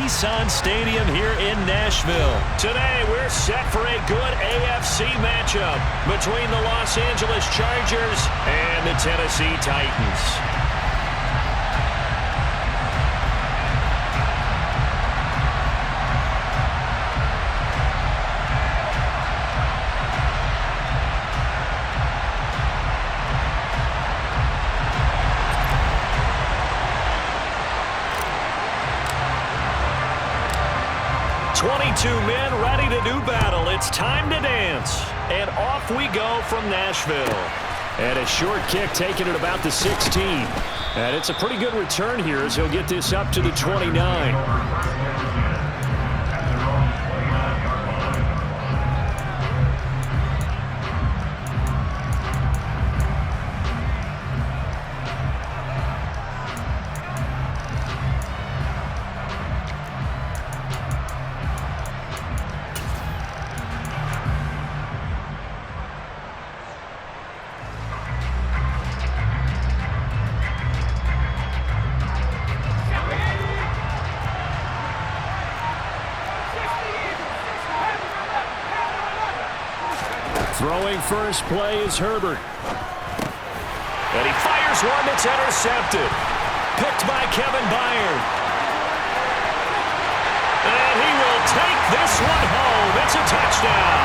Nissan Stadium here in Nashville. Today, we're set for a good AFC matchup between the Los Angeles Chargers and the Tennessee Titans. Men ready to do battle. It's time to dance. And off we go from Nashville. And a short kick taken at about the 16. And it's a pretty good return here as he'll get this up to the 29. Throwing first play is Herbert. And he fires one that's intercepted. Picked by Kevin Byard. And he will take this one home. It's a touchdown.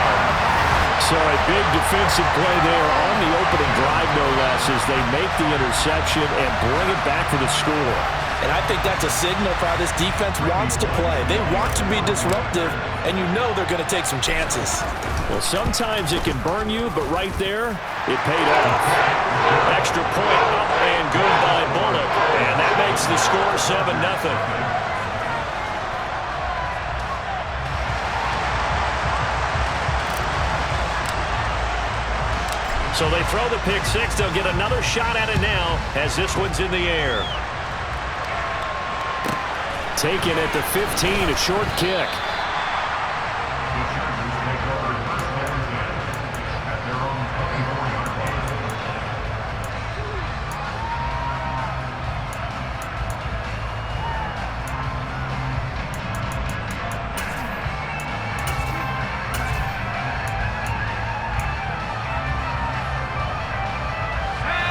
So a big defensive play there on the opening drive, no less, as they make the interception and bring it back for the score. And I think that's a signal for how this defense wants to play. They want to be disruptive, and you know they're going to take some chances. Well, sometimes it can burn you, but right there, it paid off. Extra point up and good by Bullock, and that makes the score 7-0. So they throw the pick six. They'll get another shot at it now as this one's in the air. Taken at the 15, a short kick.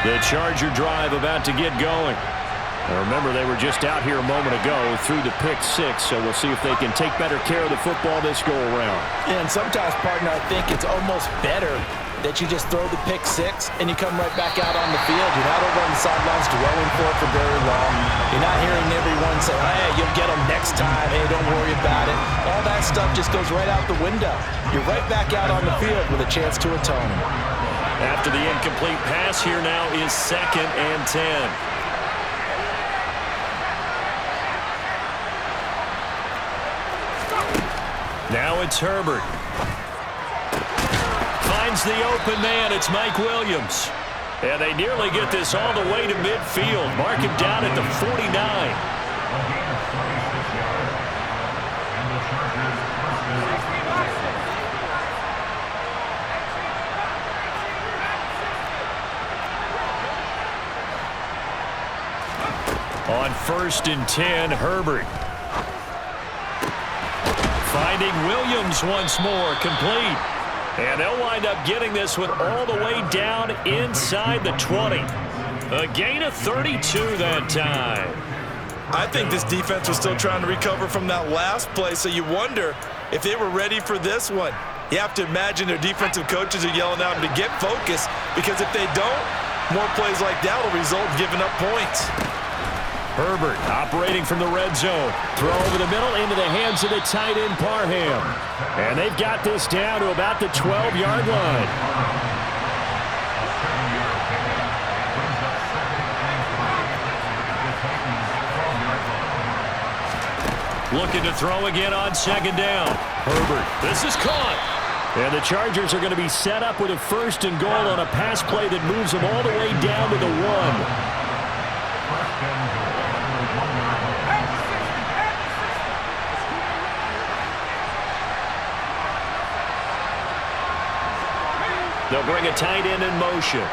The Charger drive about to get going. Now remember, they were just out here a moment ago through the pick six, so we'll see if they can take better care of the football this go-around. Yeah, and sometimes, partner, I think it's almost better that you just throw the pick six and you come right back out on the field. You're not over on the sidelines dwelling for very long. You're not hearing everyone say, hey, you'll get them next time. Hey, don't worry about it. All that stuff just goes right out the window. You're right back out on the field with a chance to atone. After the incomplete pass, here now is 2nd and 10. Now it's Herbert. Finds the open man. It's Mike Williams. And they nearly get this all the way to midfield. Mark him down at the 49. On 1st and 10, Herbert. Finding Williams once more, complete. And they'll wind up getting this one all the way down inside the 20. A gain of 32 that time. I think this defense was still trying to recover from that last play, so you wonder if they were ready for this one. You have to imagine their defensive coaches are yelling at them to get focused, because if they don't, more plays like that will result in giving up points. Herbert operating from the red zone. Throw over the middle into the hands of the tight end Parham. And they've got this down to about the 12-yard line. Looking to throw again on 2nd down. Herbert, this is caught. And the Chargers are going to be set up with a 1st and goal on a pass play that moves them all the way down to the 1. They'll bring a tight end in motion.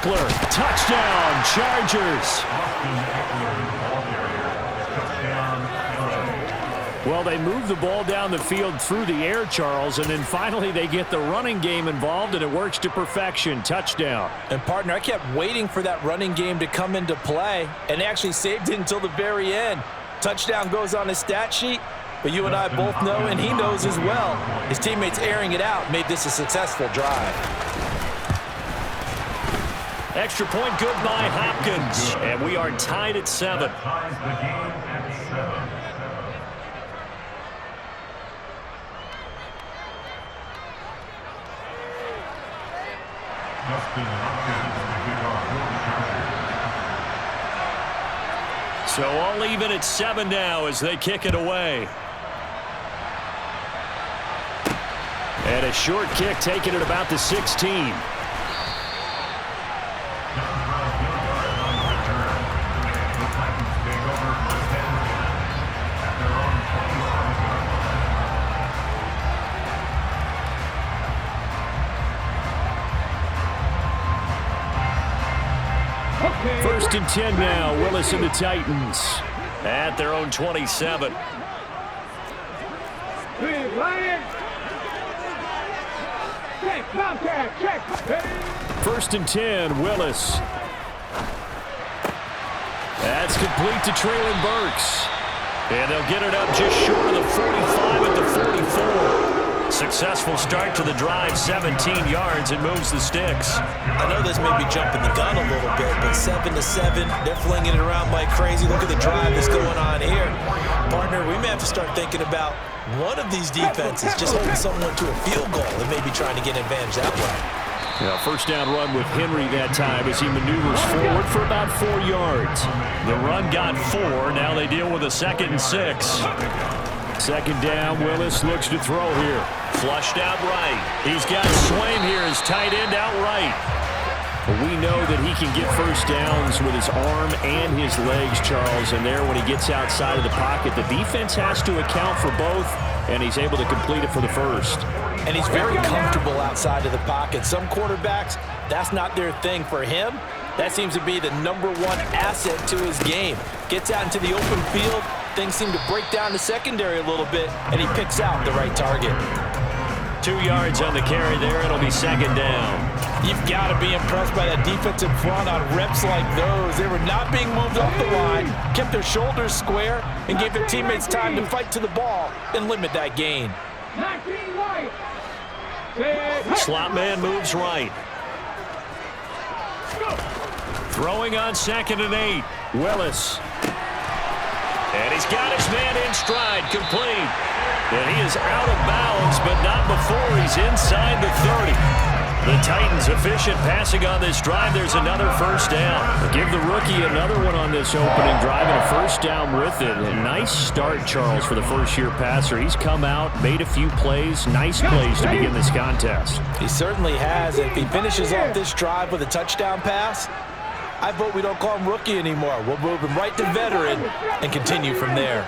Eckler, touchdown, Chargers. Well, they move the ball down the field through the air, Charles, and then finally they get the running game involved, and it works to perfection. Touchdown. And, partner, I kept waiting for that running game to come into play, and they actually saved it until the very end. Touchdown goes on his stat sheet, but you and I both know, and he knows as well, his teammates airing it out made this a successful drive. Extra point good by Hopkins, and we are tied at 7. So all even at 7 now as they kick it away. And a short kick taken at about the 16. First and 10 now, Willis and the Titans at their own 27. First and 10, Willis. That's complete to Traylon Burks. And they'll get it up just short of the 45 at the 44. Successful start to the drive, 17 yards, and moves the sticks. I know this may be jumping the gun a little bit, but 7-7, they're flinging it around like crazy. Look at the drive that's going on here. Partner, we may have to start thinking about one of these defenses just holding someone to a field goal and maybe trying to get an advantage that way. Yeah, first down run with Henry that time as he maneuvers forward for about 4 yards. The run got 4. Now they deal with a 2nd and 6. Second down, Willis looks to throw here. Flushed out right. He's got Swain here as tight end out right. But we know that he can get first downs with his arm and his legs, Charles. And there when he gets outside of the pocket, the defense has to account for both, and he's able to complete it for the first. And he's very comfortable outside of the pocket. Some quarterbacks, that's not their thing. For him, that seems to be the #1 asset to his game. Gets out into the open field, things seem to break down the secondary a little bit, and he picks out the right target. 2 yards on the carry there. It'll be 2nd down. You've got to be impressed by that defensive front on reps like those. They were not being moved off the line, kept their shoulders square, and gave their teammates time to fight to the ball and limit that gain. Slot man moves right. Throwing on 2nd and 8. Willis. And he's got his man in stride, complete. And he is out of bounds, but not before he's inside the 30. The Titans efficient passing on this drive. There's another first down. Give the rookie another one on this opening drive and a first down with it. A nice start, Charles, for the first-year passer. He's come out, made a few plays, nice plays to begin this contest. He certainly has. If he finishes off this drive with a touchdown pass, I vote we don't call him rookie anymore. We'll move him right to veteran and continue from there.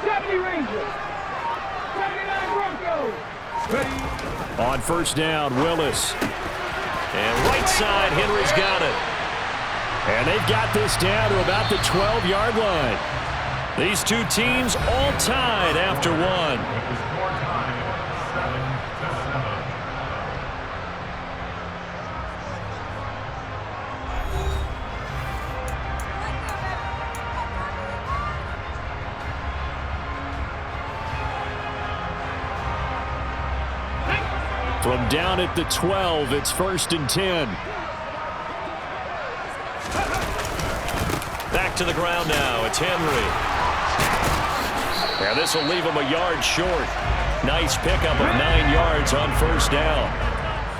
On first down, Willis. And right side, Henry's got it. And they've got this down to about the 12-yard line. These two teams all tied after one. From down at the 12, it's 1st and 10. Back to the ground now. It's Henry. Now this will leave him a yard short. Nice pickup of 9 yards on first down.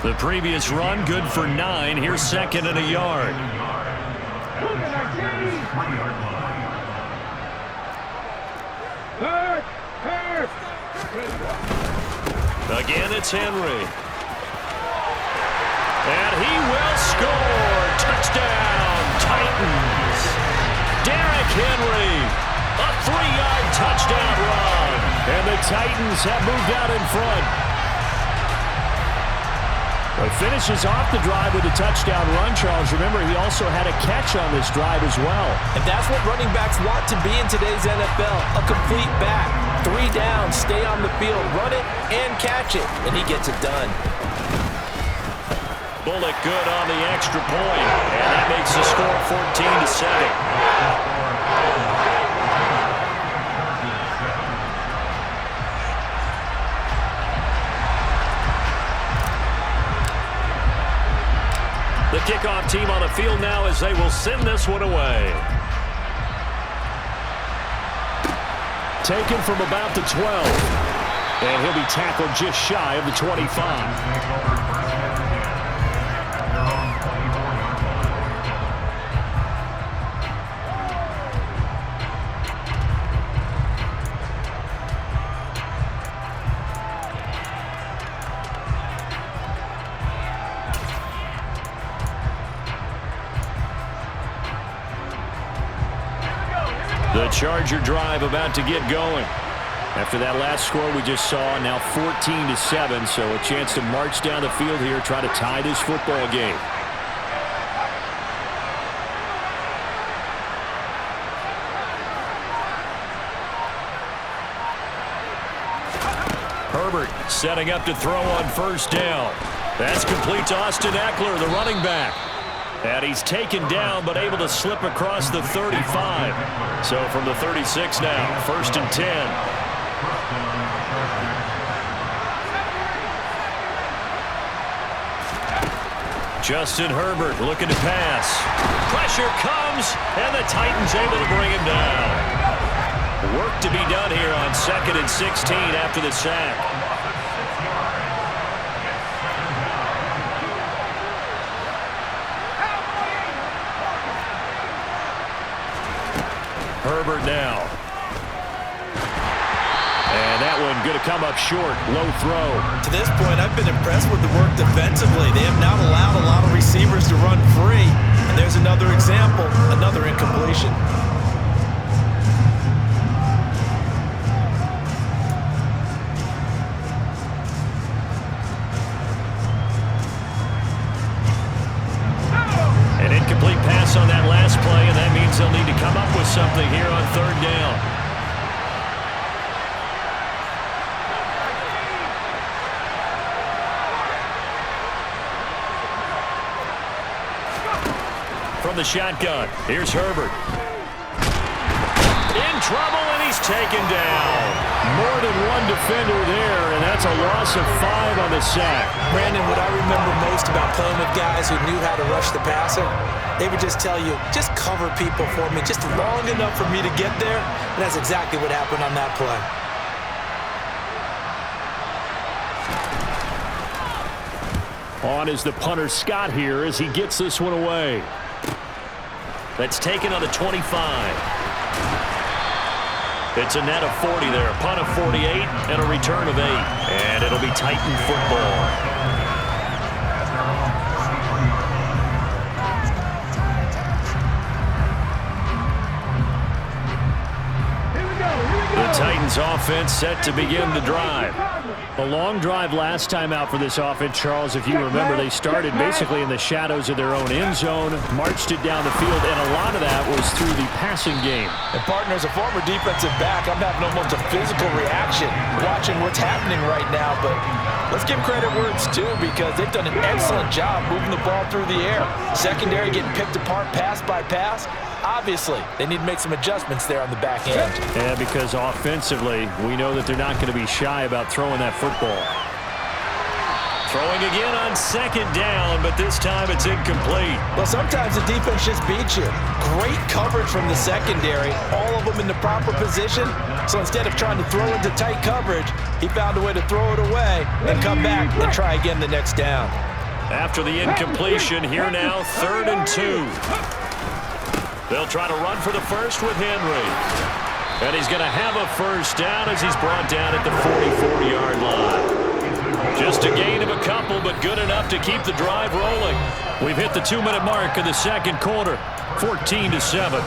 The previous run good for 9. Here's 2nd and a yard. Again, it's Henry. And he will score. Touchdown, Titans. Derrick Henry, a 3-yard touchdown run. And the Titans have moved out in front. He finishes off the drive with a touchdown run, Charles. Remember, he also had a catch on this drive as well. And that's what running backs want to be in today's NFL, a complete back. 3 down, stay on the field, run it, and catch it, and he gets it done. Bullock good on the extra point, and that makes the score 14-7. The kickoff team on the field now as they will send this one away. Taken from about the 12. And he'll be tackled just shy of the 25. The Charger drive about to get going. After that last score we just saw, now 14-7, so a chance to march down the field here, try to tie this football game. Herbert setting up to throw on first down. That's complete to Austin Eckler, the running back. And he's taken down, but able to slip across the 35. So from the 36 now, 1st and 10. Justin Herbert looking to pass. Pressure comes, and the Titans able to bring him down. Work to be done here on 2nd and 16 after the sack. Herbert now. And that one going to come up short. Low throw. To this point, I've been impressed with the work defensively. They have not allowed a lot of receivers to run free. And there's another example, another incompletion. An incomplete pass on that last play, and that means they'll need to come up with something here on 3rd down. From the shotgun, here's Herbert. In trouble, and he's taken down. More than one defender there, and that's a loss of 5 on the sack. Brandon, what I remember most about playing with guys who knew how to rush the passer, they would just tell you, just cover people for me, just long enough for me to get there. And that's exactly what happened on that play. On is the punter Scott here as he gets this one away. That's taken on the 25. It's a net of 40 there, a punt of 48, and a return of 8. And it'll be Titan football. The Titans offense set to begin the drive. A long drive last time out for this offense, Charles. If you remember, they started basically in the shadows of their own end zone, marched it down the field, and a lot of that was through the passing game. And partner, as a former defensive back, I'm having almost a physical reaction watching what's happening right now. But let's give credit where it's due, because they've done an excellent job moving the ball through the air. Secondary getting picked apart pass by pass. Obviously, they need to make some adjustments there on the back end. Yeah, because offensively, we know that they're not going to be shy about throwing that football. Throwing again on 2nd down, but this time it's incomplete. Well, sometimes the defense just beats you. Great coverage from the secondary, all of them in the proper position. So instead of trying to throw into tight coverage, he found a way to throw it away and come back and try again the next down. After the incompletion, here now, 3rd and 2. They'll try to run for the first with Henry. And he's going to have a first down as he's brought down at the 44-yard line. Just a gain of a couple, but good enough to keep the drive rolling. We've hit the 2-minute mark of the 2nd quarter, 14-7.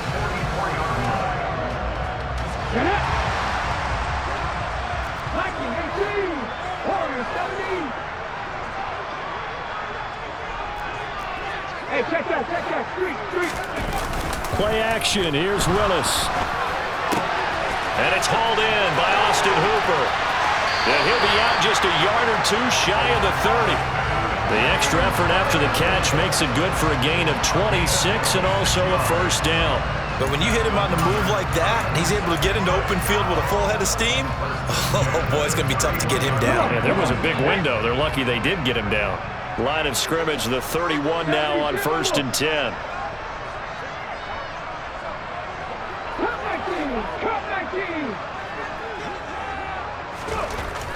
Play action. Here's Willis. And it's hauled in by Austin Hooper. And he'll be out just a yard or two shy of the 30. The extra effort after the catch makes it good for a gain of 26 and also a first down. But when you hit him on the move like that, and he's able to get into open field with a full head of steam, oh boy, it's going to be tough to get him down. Yeah, there was a big window. They're lucky they did get him down. Line of scrimmage, the 31 now on 1st and 10.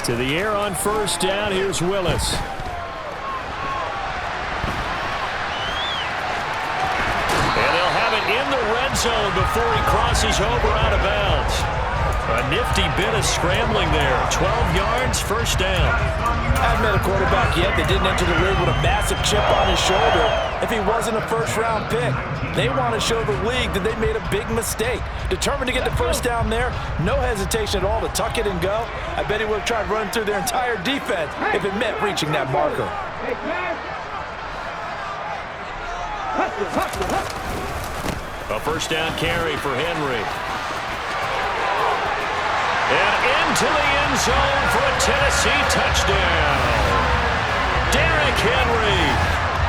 To the air on first down, here's Willis. And they'll have it in the red zone before he crosses over out of bounds. A nifty bit of scrambling there. 12 yards, first down. I haven't met a quarterback yet that didn't enter the league with a massive chip on his shoulder if he wasn't a first-round pick. They want to show the league that they made a big mistake. Determined to get the first down there, no hesitation at all to tuck it and go. I bet he would have tried running through their entire defense if it meant reaching that marker. A first down carry for Henry. And into the end zone for a Tennessee touchdown. Derrick Henry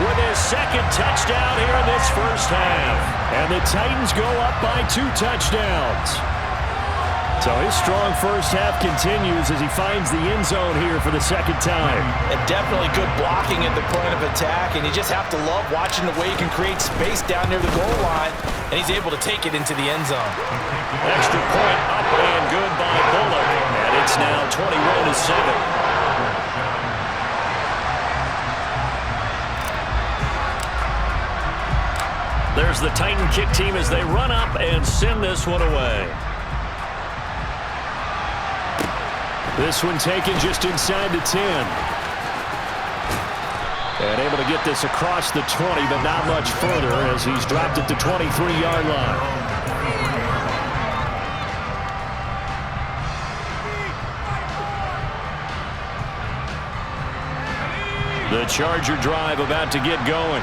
with his second touchdown here in this first half. And the Titans go up by 2 touchdowns. So his strong first half continues as he finds the end zone here for the second time. And definitely good blocking at the point of attack, and you just have to love watching the way he can create space down near the goal line, and he's able to take it into the end zone. Extra point up and good by Bullock, and it's now 21-7. There's the Titan kick team as they run up and send this one away. This one taken just inside the 10. And able to get this across the 20, but not much further as he's dropped at the 23-yard line. The Charger drive about to get going.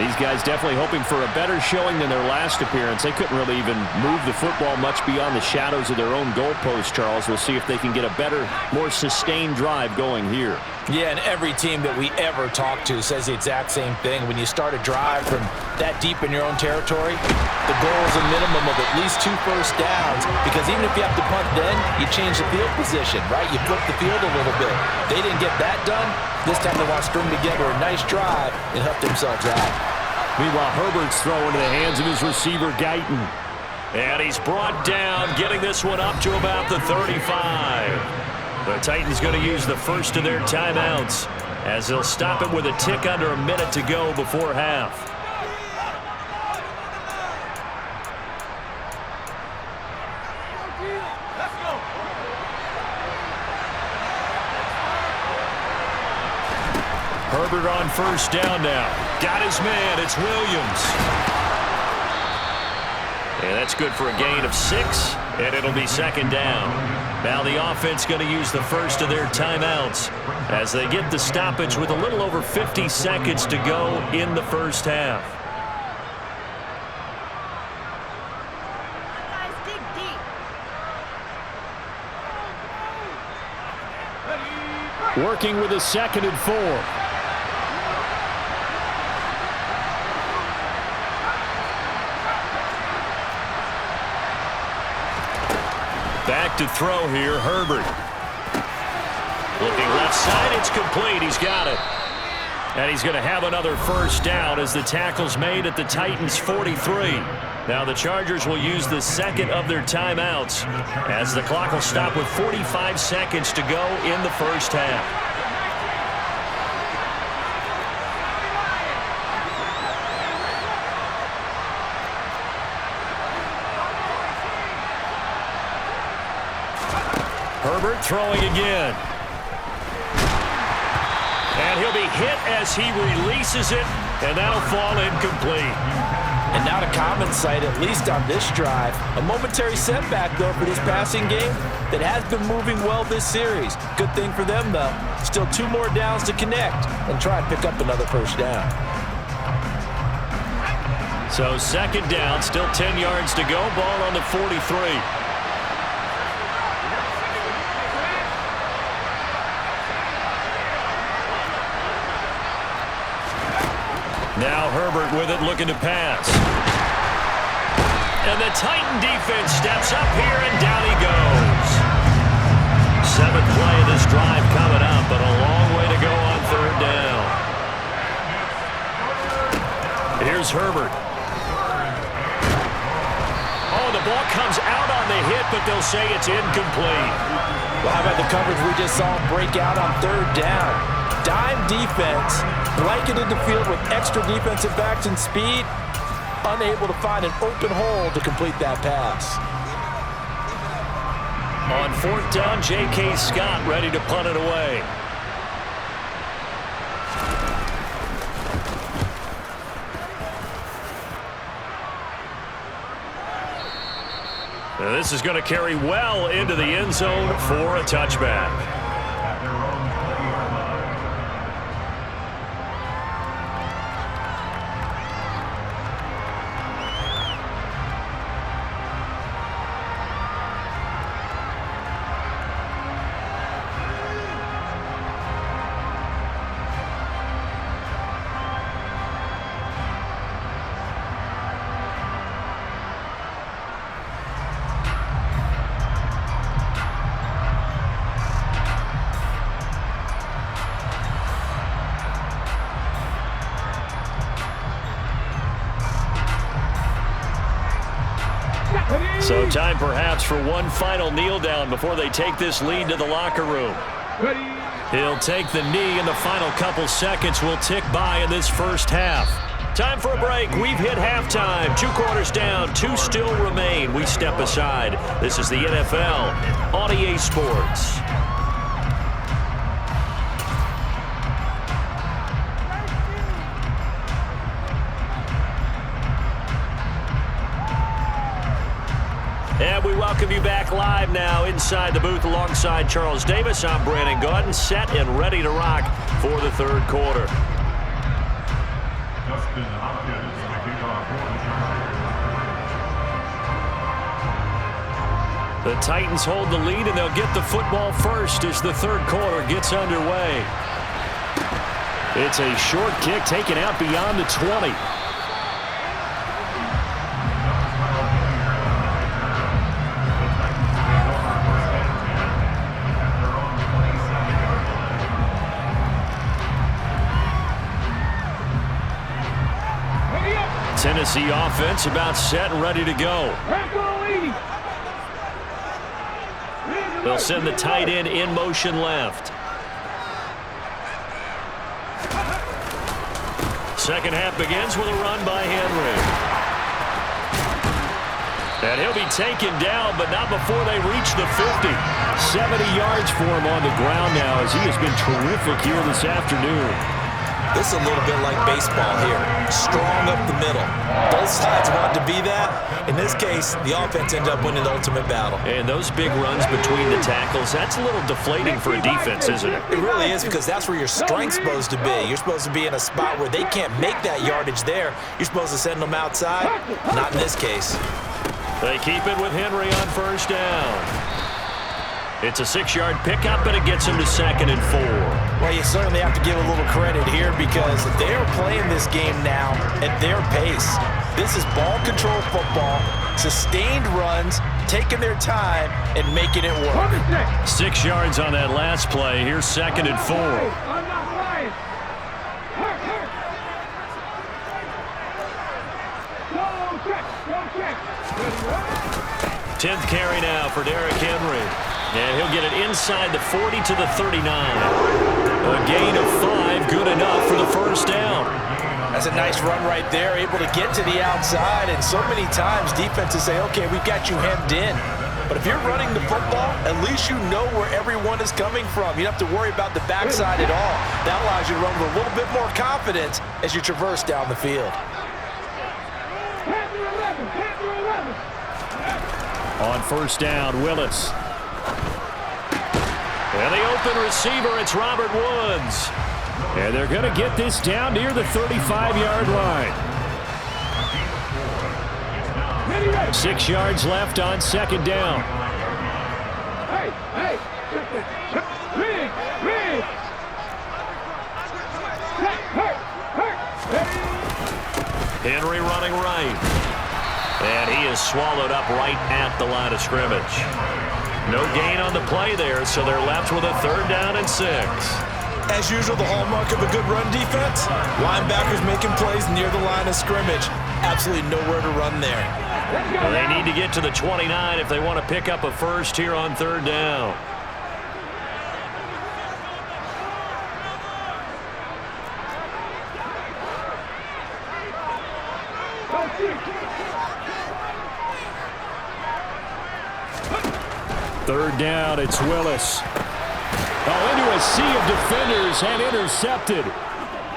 These guys definitely hoping for a better showing than their last appearance. They couldn't really even move the football much beyond the shadows of their own goalpost, Charles. We'll see if they can get a better, more sustained drive going here. Yeah, and every team that we ever talk to says the exact same thing. When you start a drive from that deep in your own territory, the goal is a minimum of at least 2 first downs, because even if you have to punt then, you change the field position, right? You flip the field a little bit. They didn't get that done. This time they want to string together a nice drive and help themselves out. Meanwhile, Herbert's throw into the hands of his receiver, Guyton. And he's brought down, getting this one up to about the 35. The Titans going to use the first of their timeouts as they'll stop it with a tick under a minute to go before half. Herbert on first down now. Got his man. It's Williams. And that's good for a gain of 6, and it'll be second down. Now the offense going to use the first of their timeouts as they get the stoppage with a little over 50 seconds to go in the first half. Working with a 2nd and 4. Back to throw here, Herbert. Looking left side, it's complete. He's got it. And he's going to have another first down as the tackle's made at the Titans' 43. Now the Chargers will use the second of their timeouts as the clock will stop with 45 seconds to go in the first half. Herbert throwing again. And he'll be hit as he releases it, and that'll fall incomplete. And not a common sight, at least on this drive. A momentary setback, though, for this passing game that has been moving well this series. Good thing for them, though. Still 2 more downs to connect and try and pick up another first down. So second down, still 10 yards to go. Ball on the 43. Now Herbert with it, looking to pass. And the Titan defense steps up here, and down he goes. Seventh play of this drive coming up, but a long way to go on third down. Here's Herbert. Oh, the ball comes out on the hit, but they'll say it's incomplete. Well, how about the coverage we just saw break out on third down? Dime defense, blanketed the field with extra defensive backs and speed, unable to find an open hole to complete that pass. On fourth down, J.K. Scott ready to punt it away. Now this is going to carry well into the end zone for a touchback. So time perhaps for one final kneel down before they take this lead to the locker room. He'll take the knee, and the final couple seconds will tick by in this first half. Time for a break. We've hit halftime. 2 quarters down, 2 still remain. We step aside. This is the NFL on EA Sports. And we welcome you back live now inside the booth alongside Charles Davis. I'm Brandon Gaudin, set and ready to rock for the third quarter. The Titans hold the lead, and they'll get the football first as the third quarter gets underway. It's a short kick taken out beyond the 20. Tennessee offense about set and ready to go. They'll send the tight end in motion left. Second half begins with a run by Henry. And he'll be taken down, but not before they reach the 50. 70 yards for him on the ground now, as he has been terrific here this afternoon. This is a little bit like baseball here. Strong up the middle. Both sides want to be that. In this case, the offense ended up winning the ultimate battle. And those big runs between the tackles, that's a little deflating for a defense, isn't it? It really is, because that's where your strength's supposed to be. You're supposed to be in a spot where they can't make that yardage there. You're supposed to send them outside. Not in this case. They keep it with Henry on first down. It's a 6-yard pickup, and it gets him to 2nd and 4. Well, you certainly have to give a little credit here, because they're playing this game now at their pace. This is ball control football, sustained runs, taking their time, and making it work. 6 yards on that last play. Here's 2nd and 4. 10th carry now for Derrick Henry. And he'll get it inside the 40 to the 39. A gain of 5, good enough for the first down. That's a nice run right there, able to get to the outside. And so many times defenses say, okay, we've got you hemmed in. But if you're running the football, at least you know where everyone is coming from. You don't have to worry about the backside at all. That allows you to run with a little bit more confidence as you traverse down the field. On first down, Willis. And the open receiver, it's Robert Woods. And they're going to get this down near the 35-yard line. 6 yards left on second down. Henry running right. And he is swallowed up right at the line of scrimmage. No gain on the play there, so they're left with a 3rd down and 6. As usual, the hallmark of a good run defense, linebackers making plays near the line of scrimmage. Absolutely nowhere to run there. Well, they need to get to the 29 if they want to pick up a first here on 3rd down. Third down, it's Willis. Oh, into a sea of defenders and intercepted.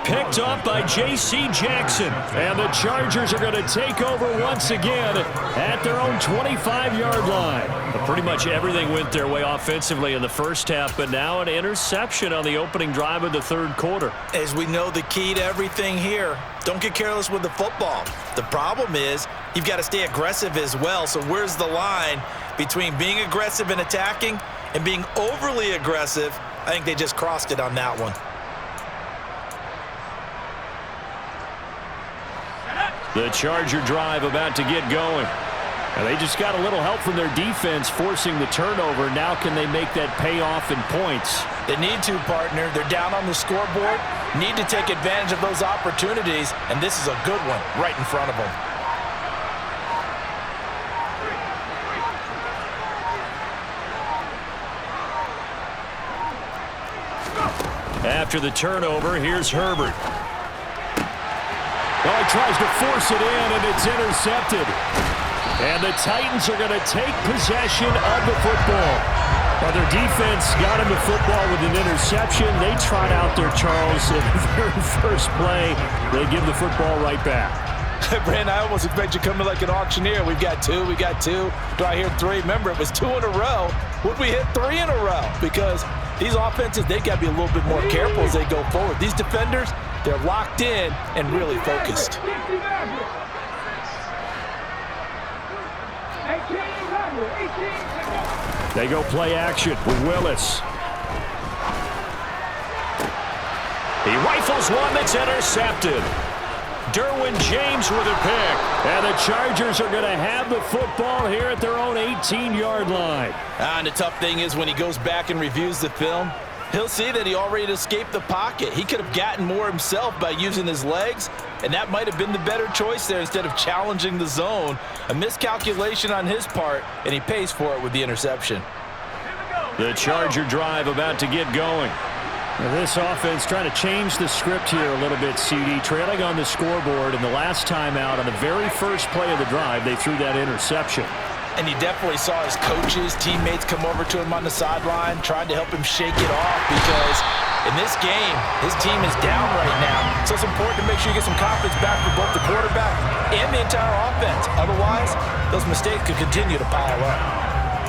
Picked off by J.C. Jackson. And the Chargers are going to take over once again at their own 25-yard line. But pretty much everything went their way offensively in the first half, but now an interception on the opening drive of the 3rd quarter. As we know, the key to everything here, don't get careless with the football. The problem is you've got to stay aggressive as well. So where's the line between being aggressive and attacking and being overly aggressive? I think they just crossed it on that one. The Charger drive about to get going. And they just got a little help from their defense forcing the turnover. Now can they make that pay off in points? They need to, partner. They're down on the scoreboard. Need to take advantage of those opportunities. And this is a good one right in front of them. After the turnover, here's Herbert. Well, he tries to force it in, and it's intercepted. And the Titans are going to take possession of the football. Well, their defense got him the football with an interception. They trot out there, Charles, in the very first play. They give the football right back. Brandon, I almost expect you coming like an auctioneer. We've got 2, we got 2. Do I hear 3? Remember, it was 2 in a row. Would we hit 3 in a row? Because these offenses, they got to be a little bit more careful as they go forward. These defenders, they're locked in and really focused. They go play action with Willis. He rifles one that's intercepted. Derwin James with a pick. And the Chargers are going to have the football here at their own 18-yard line. And the tough thing is when he goes back and reviews the film, he'll see that he already escaped the pocket. He could have gotten more himself by using his legs, and that might have been the better choice there instead of challenging the zone. A miscalculation on his part, and he pays for it with the interception. The Charger drive about to get going. Now this offense trying to change the script here a little bit, CD. Trailing on the scoreboard, and the last time out on the very first play of the drive, they threw that interception. And he definitely saw his coaches, teammates come over to him on the sideline, trying to help him shake it off because in this game, his team is down right now. So it's important to make sure you get some confidence back for both the quarterback and the entire offense. Otherwise, those mistakes could continue to pile up.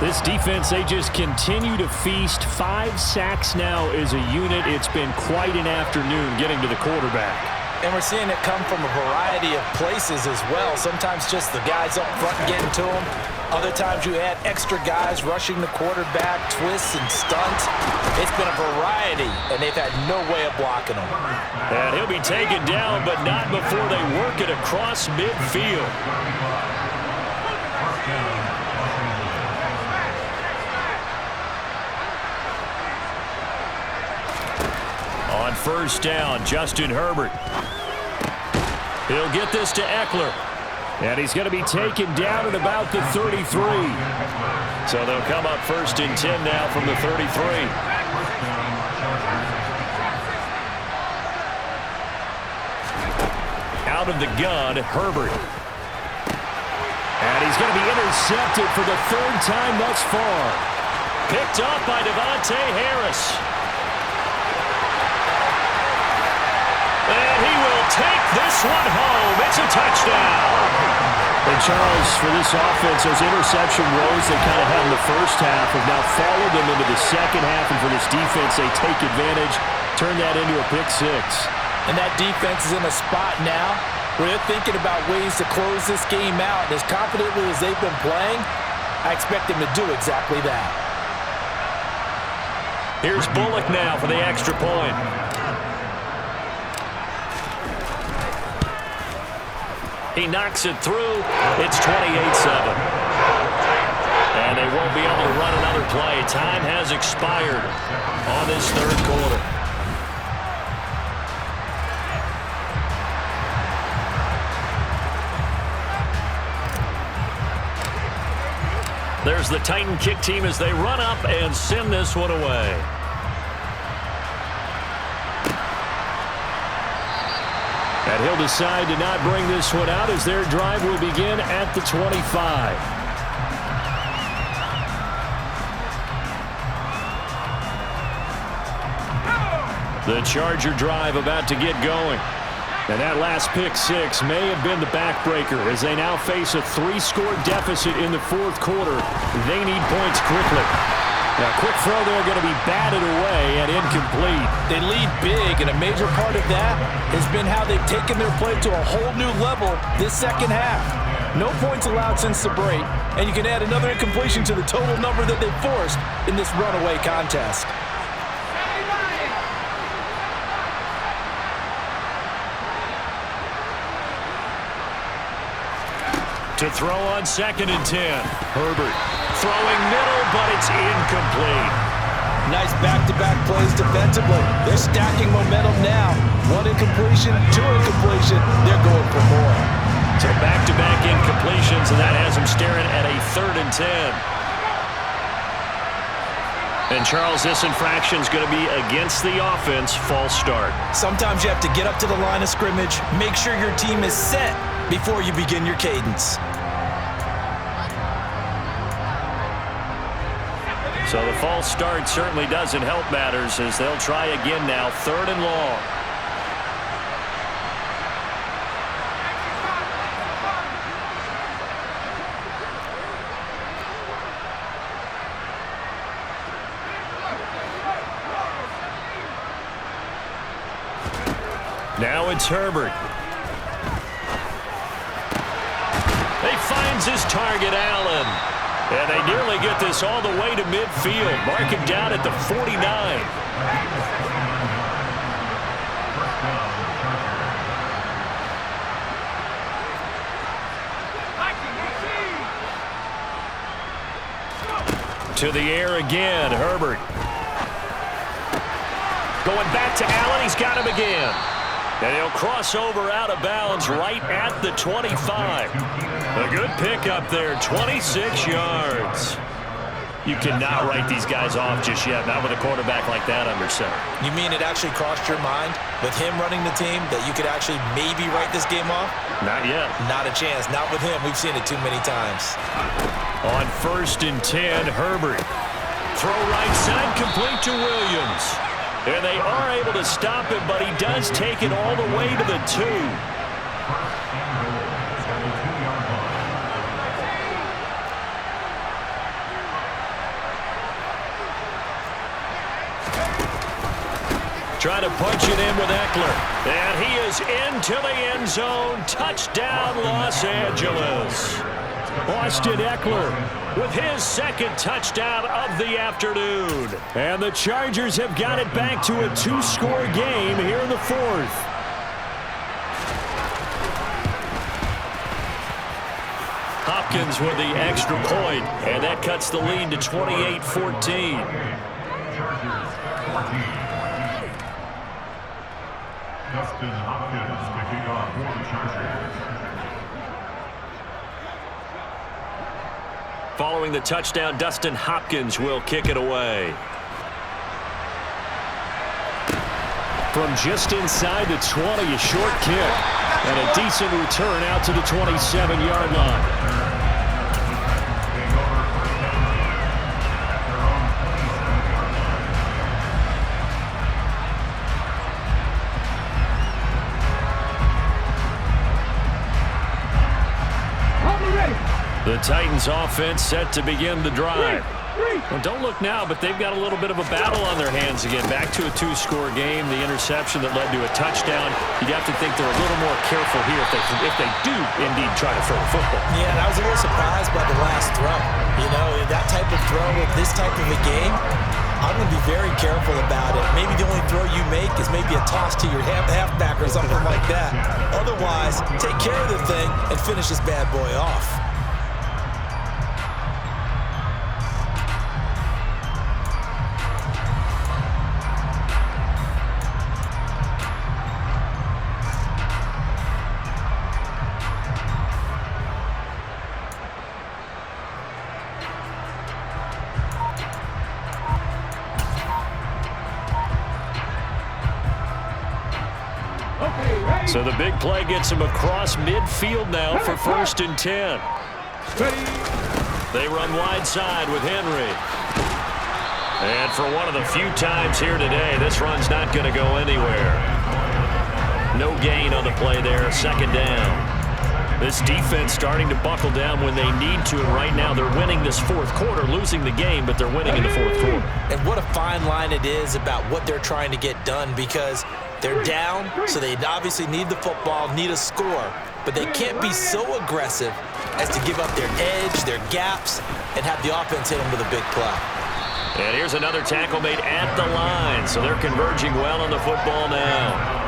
This defense, they just continue to feast. 5 sacks now as a unit. It's been quite an afternoon getting to the quarterback. And we're seeing it come from a variety of places as well. Sometimes just the guys up front getting to him. Other times you add extra guys rushing the quarterback, twists and stunts. It's been a variety, and they've had no way of blocking him. And he'll be taken down, but not before they work it across midfield. On first down, Justin Herbert. He'll get this to Eckler. And he's going to be taken down at about the 33. So they'll come up first and 10 now from the 33. Out of the gun, Herbert. And he's going to be intercepted for the 3rd time thus far. Picked up by Devontae Harris. And he will take this one home. It's a touchdown. And Charles, for this offense, those interception woes they kind of had in the first half have now followed them into the second half. And for this defense, they take advantage, turn that into a pick 6. And that defense is in a spot now where they're thinking about ways to close this game out. And as confidently as they've been playing, I expect them to do exactly that. Here's Bullock now for the extra point. He knocks it through. It's 28-7. And they won't be able to run another play. Time has expired on this third quarter. There's the Titan kick team as they run up and send this one away. And he'll decide to not bring this one out as their drive will begin at the 25. The Charger drive about to get going. And that last pick six may have been the backbreaker as they now face a 3-score deficit in the fourth quarter. They need points quickly. Now, quick throw there going to be batted away and incomplete. They lead big, and a major part of that has been how they've taken their play to a whole new level this second half. No points allowed since the break, and you can add another incompletion to the total number that they forced in this runaway contest. To throw on 2nd and 10. Herbert throwing middle, but it's incomplete. Nice back-to-back plays defensively. They're stacking momentum now. 1 incompletion, 2 incompletion. They're going for more. So back-to-back incompletions, and that has them staring at a 3rd and 10. And Charles, this infraction is going to be against the offense. False start. Sometimes you have to get up to the line of scrimmage, make sure your team is set before you begin your cadence. So the false start certainly doesn't help matters as they'll try again now, 3rd and long. Now it's Herbert. He finds his target, Allen. And they nearly get this all the way to midfield. Mark him down at the 49. To the air again, Herbert. Going back to Allen, he's got him again. And he'll cross over out of bounds right at the 25. A good pickup there, 26 yards. You cannot write these guys off just yet, not with a quarterback like that under center. You mean it actually crossed your mind with him running the team that you could actually maybe write this game off? Not yet. Not a chance. Not with him. We've seen it too many times. On 1st and 10, Herbert. Throw right side, complete to Williams. And they are able to stop him, but he does take it all the way to the 2. Trying to punch it in with Eckler. And he is into the end zone. Touchdown, Los Angeles. Austin Eckler with his 2nd touchdown of the afternoon. And the Chargers have got it back to a 2-score game here in the 4th. Hopkins with the extra point, and that cuts the lead to 28-14. Dustin Hopkins kicking off for the Chargers. Following the touchdown, Dustin Hopkins will kick it away. From just inside the 20, a short kick. And a decent return out to the 27-yard line. The Titans offense set to begin the drive. Well, don't look now, but they've got a little bit of a battle on their hands again. Back to a two-score game. The interception that led to a touchdown. You'd have to think they're a little more careful here if they do indeed try to throw the football. Yeah, and I was a little surprised by the last throw. You know, that type of throw with this type of a game, I'm going to be very careful about it. Maybe the only throw you make is maybe a toss to your halfback or something like that. Otherwise, take care of the thing and finish this bad boy off. So the big play gets him across midfield now for 1st and 10. They run wide side with Henry. And for one of the few times here today, this run's not going to go anywhere. No gain on the play there, 2nd down. This defense starting to buckle down when they need to, and right now they're winning this 4th quarter, losing the game, but they're winning in the 4th quarter. And what a fine line it is about what they're trying to get done, because they're down, so they obviously need the football, need a score, but they can't be so aggressive as to give up their edge, their gaps, and have the offense hit them with a big play. And here's another tackle made at the line, so they're converging well on the football now.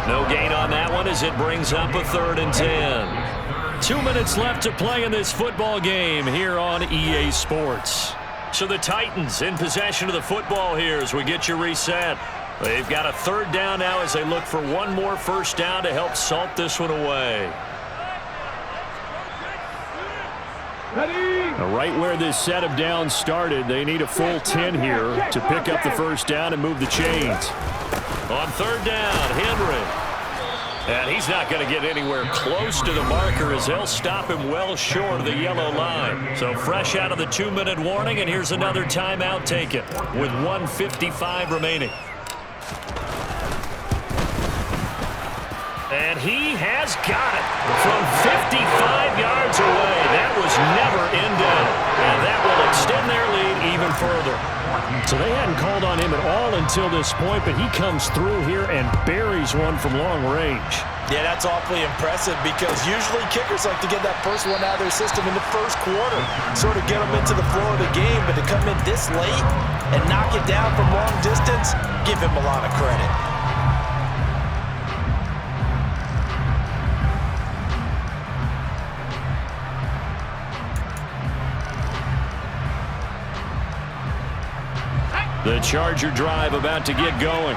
No gain on that one as it brings up a 3rd and 10. 2 minutes left to play in this football game here on EA Sports. So the Titans in possession of the football here as we get you reset. They've got a 3rd down now as they look for one more 1st down to help salt this one away. Now, right where this set of downs started, they need a full 10 here to pick up the 1st down and move the chains. On 3rd down, Henry. And he's not going to get anywhere close to the marker as they'll stop him well short of the yellow line. So fresh out of the 2-minute warning, and here's another timeout taken with 1:55 remaining. And he has got it from 55 yards away. That was never in doubt. And that will extend their lead even further. So they hadn't called on him at all until this point, but he comes through here and buries one from long range. Yeah, that's awfully impressive because usually kickers like to get that first one out of their system in the 1st quarter, sort of get them into the flow of the game, but to come in this late and knock it down from long distance, give him a lot of credit. The Charger drive about to get going.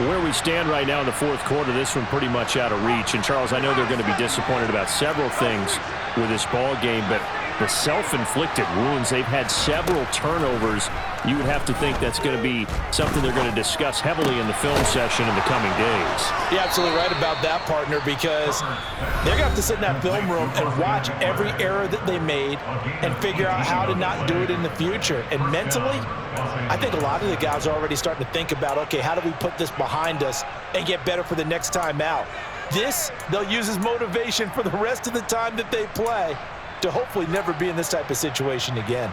Where we stand right now in the 4th quarter, this one pretty much out of reach. And, Charles, I know they're going to be disappointed about several things with this ball game, but the self-inflicted wounds, they've had several turnovers. You would have to think that's going to be something they're going to discuss heavily in the film session in the coming days. You're absolutely right about that, partner, because they're going to have to sit in that film room and watch every error that they made and figure out how to not do it in the future. And mentally, I think a lot of the guys are already starting to think about, okay, how do we put this behind us and get better for the next time out? This, they'll use as motivation for the rest of the time that they play to hopefully never be in this type of situation again.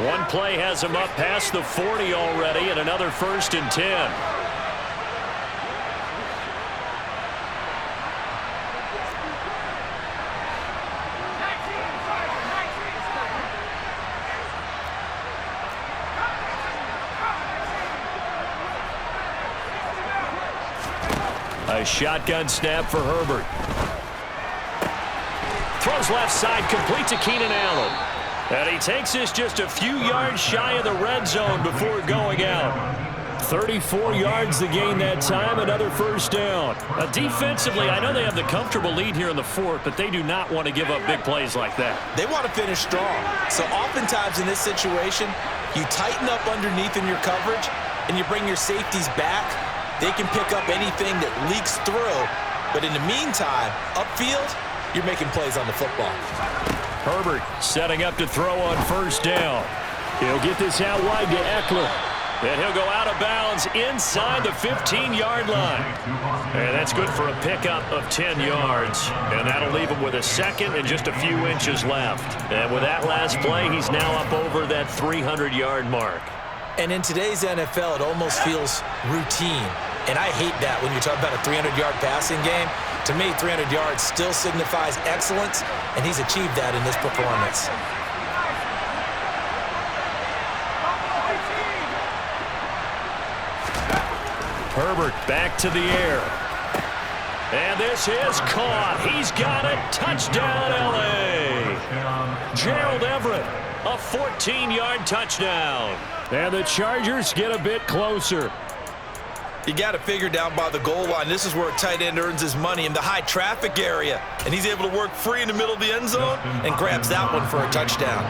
One play has him up past the 40 already, and another 1st and 10. A shotgun snap for Herbert. Throws left side, complete to Keenan Allen. And he takes this just a few yards shy of the red zone before going out. 34 yards the gain that time, another 1st down. Now, defensively, I know they have the comfortable lead here in the 4th, but they do not want to give up big plays like that. They want to finish strong. So oftentimes in this situation, you tighten up underneath in your coverage, and you bring your safeties back. They can pick up anything that leaks through. But in the meantime, upfield, you're making plays on the football. Herbert setting up to throw on 1st down. He'll get this out wide to Eckler. And he'll go out of bounds inside the 15-yard line. And that's good for a pickup of 10 yards. And that'll leave him with a second and just a few inches left. And with that last play, he's now up over that 300-yard mark. And in today's NFL, it almost feels routine. And I hate that when you're talking about a 300-yard passing game. To me, 300 yards still signifies excellence, and he's achieved that in this performance. Herbert back to the air. And this is caught. He's got it. Touchdown, L.A. Gerald Everett, a 14-yard touchdown. And the Chargers get a bit closer. You got to figure down by the goal line. This is where a tight end earns his money, in the high traffic area. And he's able to work free in the middle of the end zone and grabs that one for a touchdown.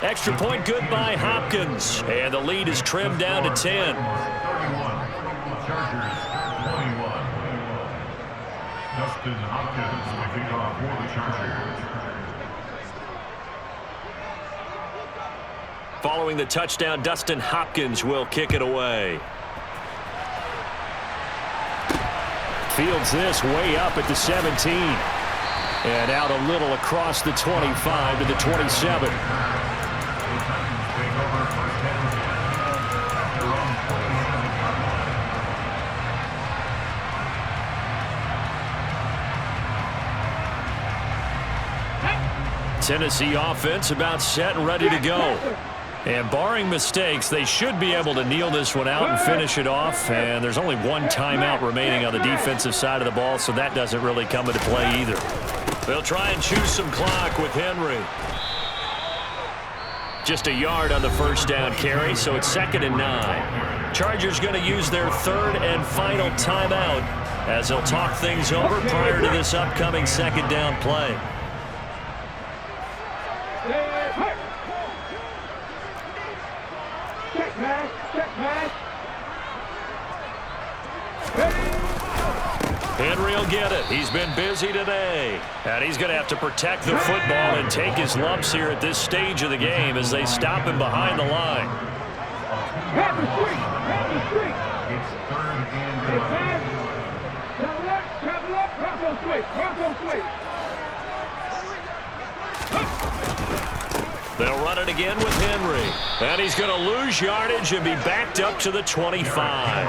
Extra point good by Hopkins. And the lead is trimmed down to 10. 31. Chargers 21. Dustin Hopkins will kick off for the Chargers. Following the touchdown, Dustin Hopkins will kick it away. Fields this way up at the 17. And out a little across the 25 to the 27. Tennessee offense about set and ready to go. And barring mistakes, they should be able to kneel this one out and finish it off. And there's only one timeout remaining on the defensive side of the ball, so that doesn't really come into play either. They'll try and choose some clock with Henry. Just a yard on the first down carry, so it's 2nd and 9. Chargers going to use their 3rd and final timeout as they'll talk things over prior to this upcoming 2nd down play. Henry will get it. He's been busy today. And he's going to have to protect the football and take his lumps here at this stage of the game as they stop him behind the line. It's 3rd and They'll run it again with Henry. And he's going to lose yardage and be backed up to the 25.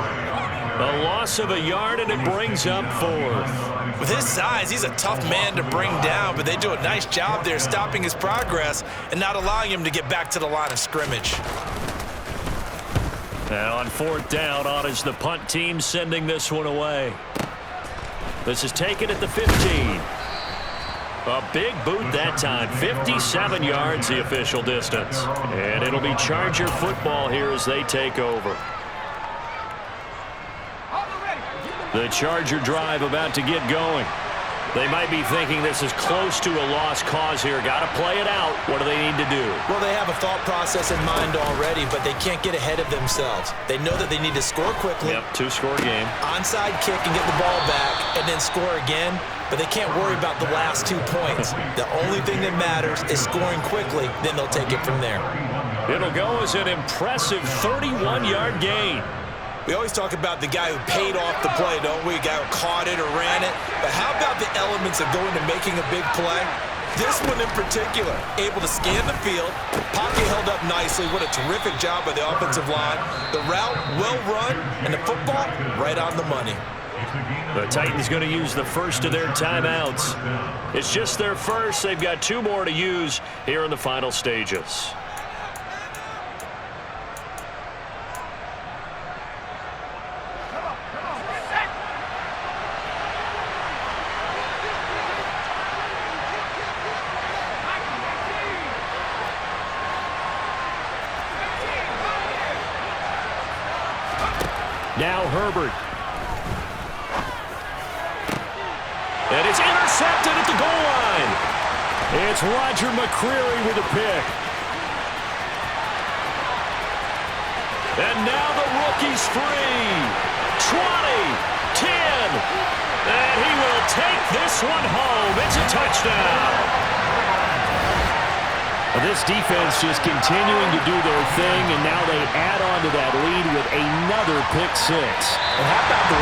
A loss of a yard, and it brings up 4th. With his size, he's a tough man to bring down, but they do a nice job there stopping his progress and not allowing him to get back to the line of scrimmage. Now on 4th down, on is the punt team sending this one away. This is taken at the 15. A big boot that time. 57 yards the official distance. And it'll be Charger football here as they take over. The Charger drive about to get going. They might be thinking this is close to a lost cause here. Got to play it out. What do they need to do? Well, they have a thought process in mind already, but they can't get ahead of themselves. They know that they need to score quickly. Yep, 2-score game. Onside kick and get the ball back and then score again, but they can't worry about the last 2 points. The only thing that matters is scoring quickly, then they'll take it from there. It'll go as an impressive 31-yard gain. We always talk about the guy who paid off the play, don't we? A guy who caught it or ran it. But how about the elements of going to making a big play? This one in particular, able to scan the field, pocket held up nicely. What a terrific job by the offensive line. The route well run, and the football right on the money. The Titans going to use the first of their timeouts. It's just their first. They've got 2 more to use here in the final stages. Now Herbert. And it's intercepted at the goal line. It's Roger McCreary with a pick. And now the rookie's free. 20, 10. And he will take this one home. It's a Touchdown. This defense just continuing to do their thing, and now they add on to that lead with another pick six. And how about the